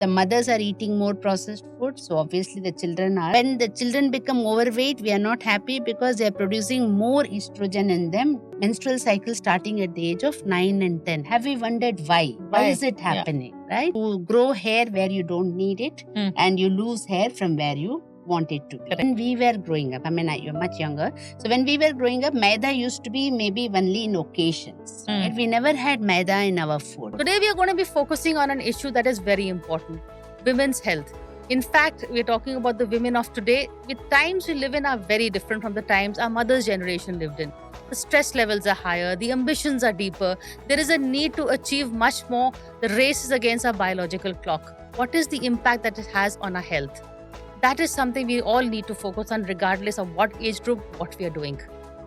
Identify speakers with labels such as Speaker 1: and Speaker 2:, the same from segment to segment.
Speaker 1: The mothers are eating more processed food, so obviously the children are. When the children become overweight, we are not happy because they are producing more estrogen in them. Menstrual cycle starting at the age of 9 and 10. Have you wondered why? Why is it happening, right? You grow hair where you don't need it and you lose hair from where you want it to be. When we were growing up, you're much younger. So when we were growing up, maida used to be maybe only in occasions. Right? We never had maida in our food.
Speaker 2: Today we are going to be focusing on an issue that is very important, women's health. In fact, we're talking about the women of today. The times we live in are very different from the times our mother's generation lived in. The stress levels are higher, the ambitions are deeper, there is a need to achieve much more. The race is against our biological clock. What is the impact that it has on our health? That is something we all need to focus on regardless of what age group, what we are doing.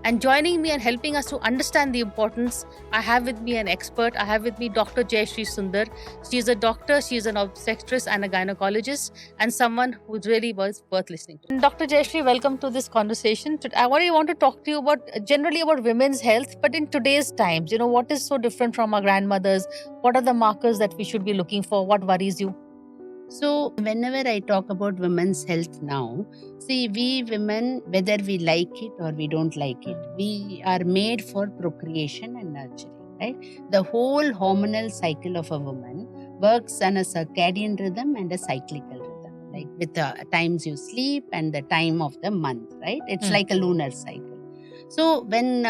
Speaker 2: And joining me and helping us to understand the importance, I have with me an expert. I have with me Dr. Jayashree Sundar. She is a doctor, she is an obstetrician and a gynecologist, and someone who really was worth listening to. And Dr. Jayashree, welcome to this conversation. I want to talk to you about generally about women's health, but in today's times, what is so different from our grandmothers? What are the markers that we should be looking for? What worries you?
Speaker 1: So whenever I talk about women's health now, see, we women, whether we like it or we don't like it, we are made for procreation and nurturing, right? The whole hormonal cycle of a woman works on a circadian rhythm and a cyclical rhythm, like with the times you sleep and the time of the month, right? It's like a lunar cycle. So we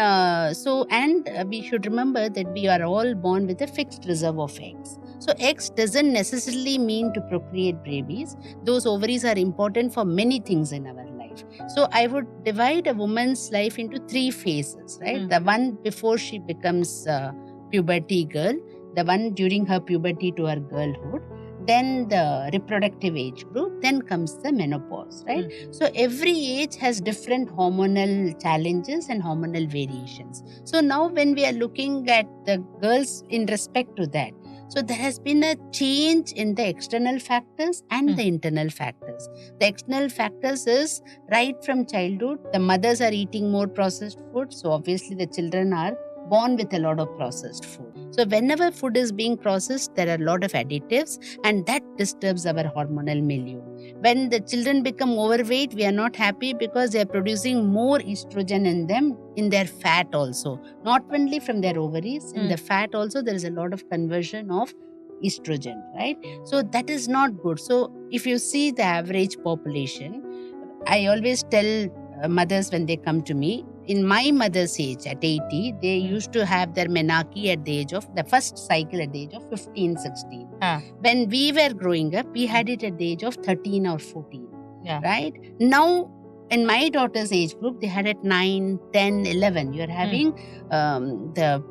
Speaker 1: should remember that we are all born with a fixed reserve of eggs. So eggs doesn't necessarily mean to procreate babies. Those ovaries are important for many things in our life. So I would divide a woman's life into 3 phases, right? The one before she becomes a puberty girl, the one during her puberty to her girlhood, then the reproductive age group, then comes the menopause, right? So every age has different hormonal challenges and hormonal variations. So now when we are looking at the girls in respect to that, so there has been a change in the external factors and the internal factors. The external factors is right from childhood, the mothers are eating more processed food, so obviously the children are born with a lot of processed food. So whenever food is being processed, there are a lot of additives and that disturbs our hormonal milieu. When the children become overweight, we are not happy because they are producing more estrogen in them, in their fat also. Not only from their ovaries, in the fat also there is a lot of conversion of estrogen, right? So that is not good. So if you see the average population, I always tell mothers when they come to me, in my mother's age at 80, they used to have their menarche at the age of, the first cycle at the age of 15, 16. When we were growing up, we had it at the age of 13 or 14, right? Now, in my daughter's age group, they had it 9, 10, 11. You're having the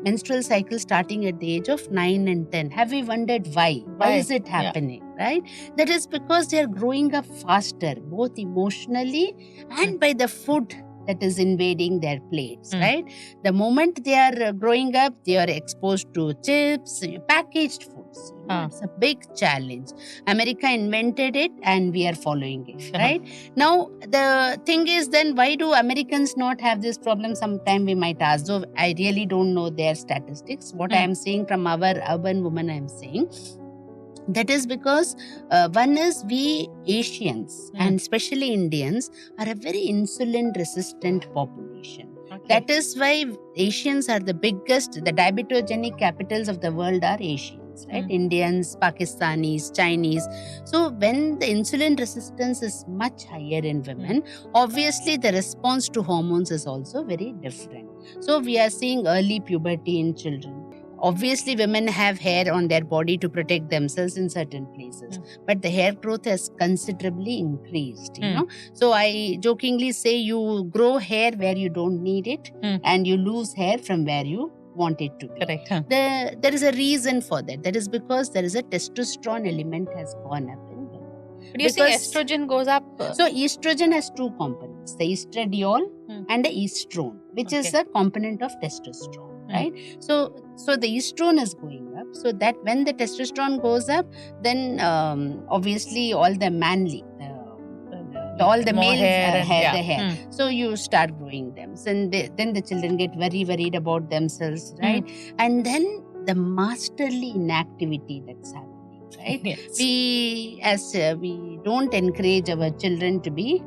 Speaker 1: menstrual cycle starting at the age of 9 and 10. Have you wondered why? Why is it happening, right? That is because they are growing up faster, both emotionally and by the food that is invading their plates, right? The moment they are growing up, they are exposed to chips, packaged foods. It's a big challenge. America invented it and we are following it, right? Now, the thing is then, why do Americans not have this problem? Sometime we might ask, though I really don't know their statistics. What I am saying from our urban women, I am saying, that is because one is we Asians and especially Indians are a very insulin resistant population. That is why Asians are the biggest, the diabetogenic capitals of the world are Asians, right? Indians, Pakistanis, Chinese. So when the insulin resistance is much higher in women, obviously the response to hormones is also very different. So we are seeing early puberty in children. Obviously, women have hair on their body to protect themselves in certain places, but the hair growth has considerably increased, you know. So I jokingly say you grow hair where you don't need it and you lose hair from where you want it to be.
Speaker 2: Correct.
Speaker 1: There is a reason for that. That is because there is a testosterone element has gone up in women.
Speaker 2: But you see estrogen goes up.
Speaker 1: So estrogen has 2 components, the estradiol and the estrone, which is a component of testosterone. Right? So the estrone is going up. So that when the testosterone goes up, then obviously all the manly, all the male hair. So you start growing them. So then the children get very worried about themselves, right? And then the masterly inactivity that's happening. right?
Speaker 2: Yes.
Speaker 1: We don't encourage our children to be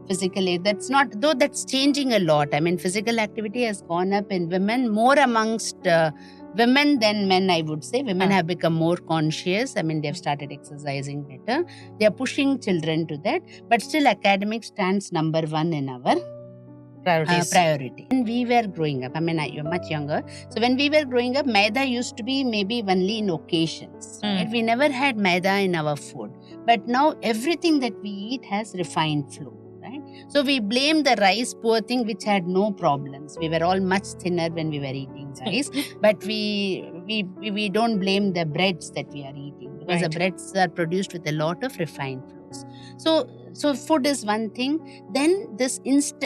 Speaker 1: physically. That's changing a lot. I mean, physical activity has gone up in women, more amongst women than men, I would say. Women have become more conscious. I mean, they've started exercising better. They are pushing children to that. But still, academics stands number one in our priority. When we were growing up, I mean, you're much younger. So when we were growing up, maida used to be maybe only in occasions. Right? We never had maida in our food. But now everything that we eat has refined flour. Right? So we blame the rice, poor thing, which had no problems. We were all much thinner when we were eating rice. But we don't blame the breads that we are eating, because the breads are produced with a lot of refined flours. So food is one thing. Then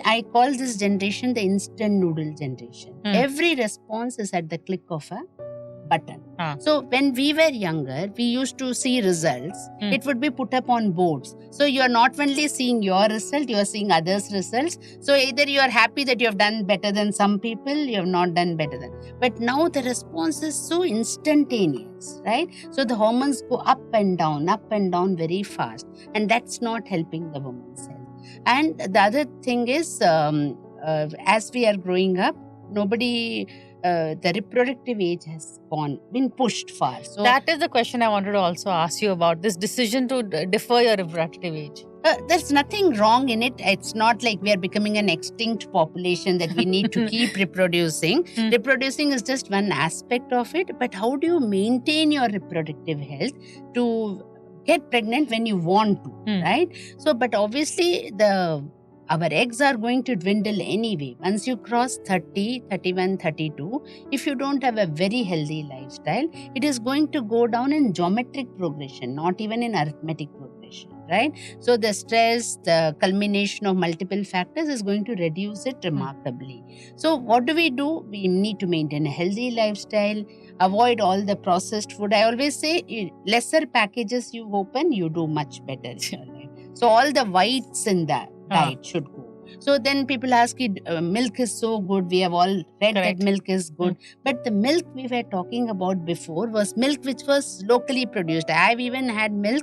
Speaker 1: I call this generation the instant noodle generation. Every response is at the click of a button. So when we were younger, we used to see results. It would be put up on boards. So you are not only seeing your result, you are seeing others' results. So either you are happy that you have done better than some people, you have not done better than. But now the response is so instantaneous, right? So the hormones go up and down very fast. And that's not helping the woman's health. And the other thing is, as we are growing up, the reproductive age has been pushed far. So
Speaker 2: that is the question I wanted to also ask you about, this decision to defer your reproductive age.
Speaker 1: There's nothing wrong in it. It's not like we are becoming an extinct population that we need to keep reproducing. Reproducing is just one aspect of it. But how do you maintain your reproductive health to get pregnant when you want to, right? So, but obviously our eggs are going to dwindle anyway. Once you cross 30, 31, 32, if you don't have a very healthy lifestyle, it is going to go down in geometric progression, not even in arithmetic progression, right? So the stress, the culmination of multiple factors is going to reduce it remarkably. So what do? We need to maintain a healthy lifestyle, avoid all the processed food. I always say, lesser packages you open, you do much better in your life. So all the whites in the diet should go. So then people ask, milk is so good. We have all read that milk is good. But the milk we were talking about before was milk which was locally produced. I have even had milk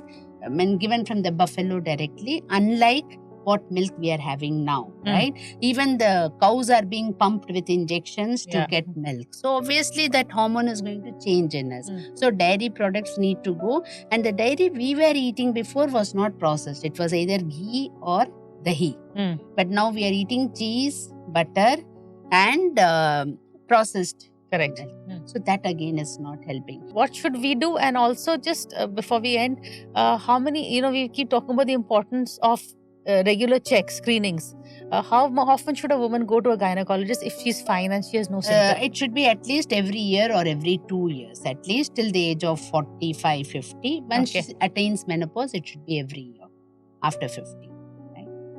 Speaker 1: given from the buffalo directly, unlike what milk we are having now, right? Even the cows are being pumped with injections to get milk. So obviously that hormone is going to change in us. So dairy products need to go. And the dairy we were eating before was not processed. It was either ghee or dahi. But now we are eating cheese, butter and processed.
Speaker 2: Correct.
Speaker 1: So that again is not helping.
Speaker 2: What should we do? And also just before we end, how many, we keep talking about the importance of regular checks, screenings. How often should a woman go to a gynecologist if she's fine and she has no symptoms?
Speaker 1: It should be at least every year or every 2 years, at least till the age of 45, 50. Once she attains menopause, it should be every year after 50.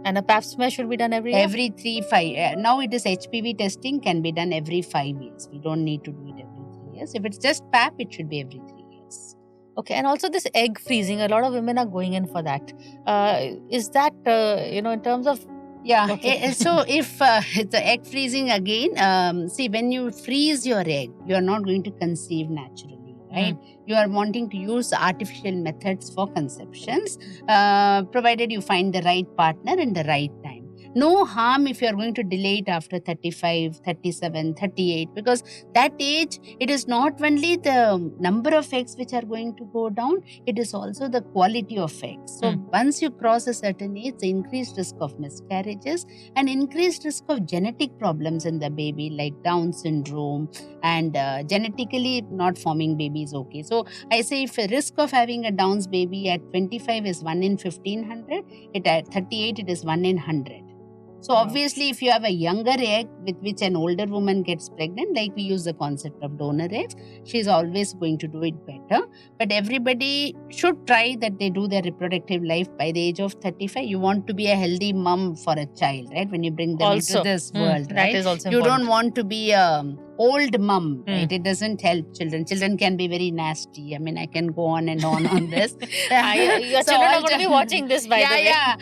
Speaker 2: And a pap smear should be done every year?
Speaker 1: Every 3-5. Now it is HPV testing can be done every 5 years. We don't need to do it every 3 years. If it's just pap, it should be every 3 years.
Speaker 2: Okay, and also this egg freezing, a lot of women are going in for that. Is that, in terms of...
Speaker 1: Yeah, so if the egg freezing again, see, when you freeze your egg, you are not going to conceive naturally. Right? You are wanting to use artificial methods for conceptions, provided you find the right partner and the right time. No harm if you are going to delay it after 35, 37, 38, because that age, it is not only the number of eggs which are going to go down, it is also the quality of eggs. So once you cross a certain age, the increased risk of miscarriages and increased risk of genetic problems in the baby, like Down syndrome and genetically not forming baby is okay. So I say if a risk of having a Down's baby at 25 is 1 in 1500, at 38 it is 1 in 100. So obviously, if you have a younger egg with which an older woman gets pregnant, like we use the concept of donor eggs, she's always going to do it better. But everybody should try that they do their reproductive life by the age of 35. You want to be a healthy mom for a child, right? When you bring them into this world, right?
Speaker 2: That is also
Speaker 1: you
Speaker 2: important.
Speaker 1: don't want to be a old mum, right? It doesn't help children. Children can be very nasty. I mean, I can go on and on this.
Speaker 2: Your
Speaker 1: So
Speaker 2: children
Speaker 1: all
Speaker 2: are going to be watching this, by the way.
Speaker 1: Yeah.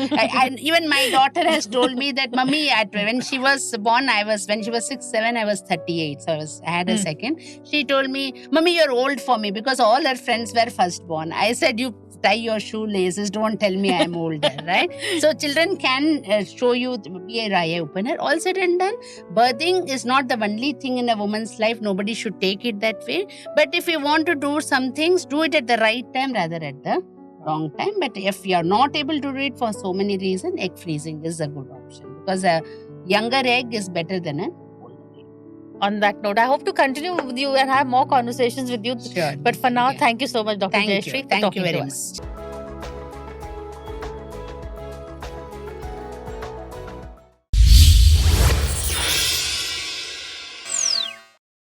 Speaker 1: And even my daughter has told me that, Mummy, when she was born, when she was 6, 7, I was 38. So I had a second. She told me, Mummy, you're old for me, because all her friends were firstborn. I said, you tie your shoelaces, don't tell me I'm older, right? So children can show you, be a eye opener. All said and done, birthing is not the only thing in a woman's life. Nobody should take it that way. But if you want to do some things, do it at the right time rather at the wrong time. But if you're not able to do it for so many reasons, egg freezing is a good option, because a younger egg is better than an older egg.
Speaker 2: On that note, I hope to continue with you and have more conversations with you.
Speaker 1: Sure.
Speaker 2: But for now, thank you so much, Dr.
Speaker 1: Thank
Speaker 2: Jayashree,
Speaker 1: you.
Speaker 2: for
Speaker 1: Thank
Speaker 2: talking
Speaker 1: you very
Speaker 2: to
Speaker 1: much.
Speaker 2: us.